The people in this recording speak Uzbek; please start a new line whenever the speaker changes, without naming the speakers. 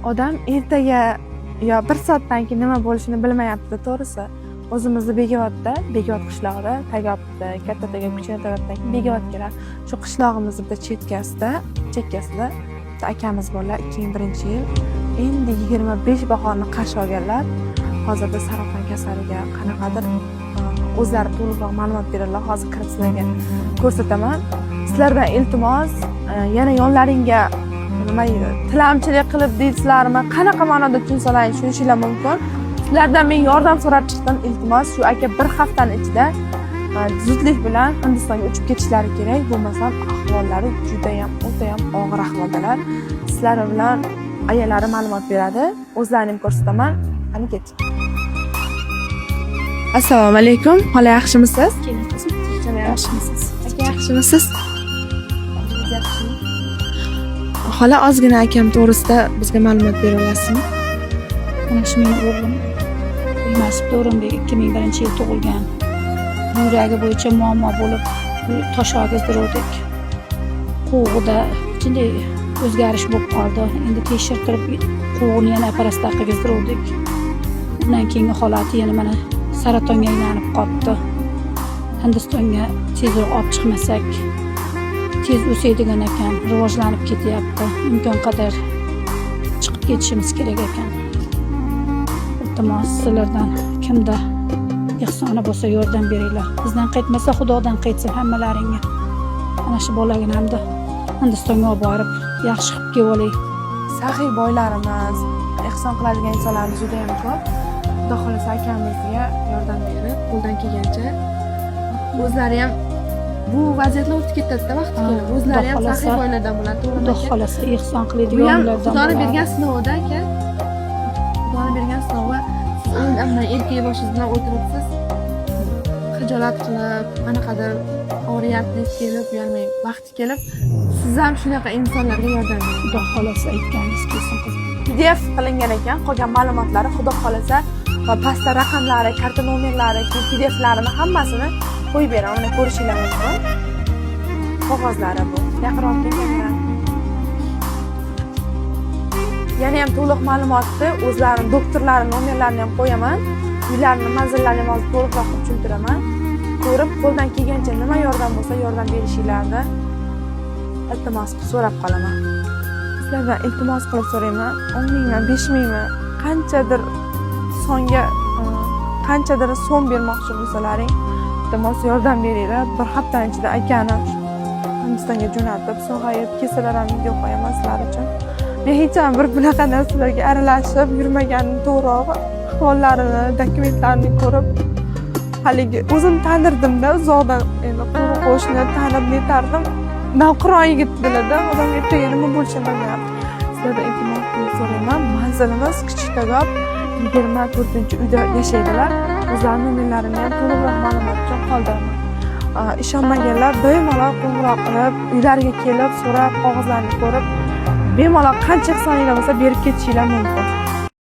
odam ertaga yo bir soatdan keyin nima bo'lishini bilmayapti, to'g'risi. O'zimizni Bekobodda, Bekobod qishlog'ida, Tagobda, Katta Tagob, Kichkina Tagobdan keyin Bekobod keladi. Shu qishlog'imizni bitta chekkasida akamiz borlar, 2001-yil. Endi 25 bahorni qarshi olganlar. Hozirda saraton kasaliga qanaqadir o'zlari to'liqroq ma'lumot beradilar. Hozir kirib sizlarga ko'rsataman. Sizlardan iltimos, yana yonlaringga nima deydi, tilamchilik qilib deysizlarmi, qanaqa ma'noda tushunsalar tushunishinglar mumkin. Sizlardan men yordam so'rab chiqdim. Iltimos, shu aka bir haftani ichida zudlik bilan Hindistonga uchib ketishlari kerak. Bo'lmasam ahvollari juda ham, o'ta ham og'ir ahvoldalar. Sizlar bilan ayalari ma'lumot beradi. O'zlarini ko'rsataman. Qani keting. Assalomu alaykum. Xola, yaxshimisiz?
Yaxshimisiz?
Aka, yaxshimisiz? Xola, ozgina akam to'g'risida bizga ma'lumot bera olasizmi?
Mana shu mening o'g'lim Mas'ud O'rinbek 2001-yil tug'ilgan. Yuragi bo'yicha muammo bo'lib, tosh og'izdirdik. Qo'g'ida qanday o'zgarish bo'lib qoldi. Endi tekshirtirib, qo'g'ini yana operatsiya qildirdik. Undan keyingi holati yana mana saratonga aylanib qoldi. Hindistonga tezroq olib chiqmasak, tez o'saydigan ekan, rivojlanib ketyapti. Imkon qadar chiqib ketishimiz kerak ekan. Iltimos, sizlardan kimda ehsoni bo'lsa yordam beringlar. Bizdan qaytmasa Xudodan qaytsin hammalaringga. Mana shu bolaginamni Hindistonga olib borib, yaxshi qilib kelib olay.
Saxiy boylarimiz, ehson qiladigan insonlarimiz juda ham ko'p. Xudo xolasa akamizga yordam berib, qo'ldan kelgancha o'zlari ham bu vaziyatlar o'tib ketadi-da vaqti kelib. O'zlari ham saxiy boylardan bo'ladi, to'g'rimi?
Xudo xolasa ehson qiladiganlardan.
Xudoning bergan sinovida aka. Xudoning bergan sinovi. Ammo erkak boshingiz bilan o'tiribsiz. Xijolat qilib, qanaqadir oriyatni kelib, ya'ni vaqti kelib, siz ham shunaqa insonlarga yordam bering.
Xudo xolasa aytganingiz kelsin qizim.
PDF qilingan ekan, qolgan ma'lumotlari Xudo xolasa va pastda raqamlari, karta nomerlari, PDFlarini hammasini qo'yib beraman. Mana ko'rishinglar mumkin. Qog'ozlari bu. Yaqinroq kelganlar. Yana ham to'liq ma'lumotni o'zlarining doktorlarining nomerlarini ham qo'yaman. Uylarini, manzillarini ham to'liqroq tushuntiraman. Ko'rib, qo'ldan kelgancha nima yordam bo'lsa yordam berishinglarni iltimos qilib so'rab qolaman. Sizlardan iltimos qilib so'rayman. 10 mingmi, 5 mingmi, qanchadir songa qanchadir so'm bermoqchi bo'lsalaring, iltimos yordam beringlar. Bir haftaning ichida akani Hindistonga jo'natib, sog'ayib kelsalar ham video qo'yaman sizlar uchun. Men hech ham bir bunaqa narsalarga aralashib yurmaganim to'g'ri. Ahvollarini, dokumentlarini ko'rib, haligi o'zim tanirdim-da, uzoqdan endi qo'shni tanib netardim. Navqiron yigitdilar-da, odamga ertaga nima bo'lishini bilmayapti. Sizlardan iltimos qilib so'rayman. Manzilimiz Kichik Tagob 24-uyda yashaydilar. O'zlarining nomerlarini ham to'liqroq ma'lumot uchun qoldiraman. Ishonmaganlar bemalol qo'ng'iroq qilib, uylariga kelib, so'rab, qog'ozlarni ko'rib, bemalol qancha hisobinglar bo'lsa berib ketishinglar mumkin.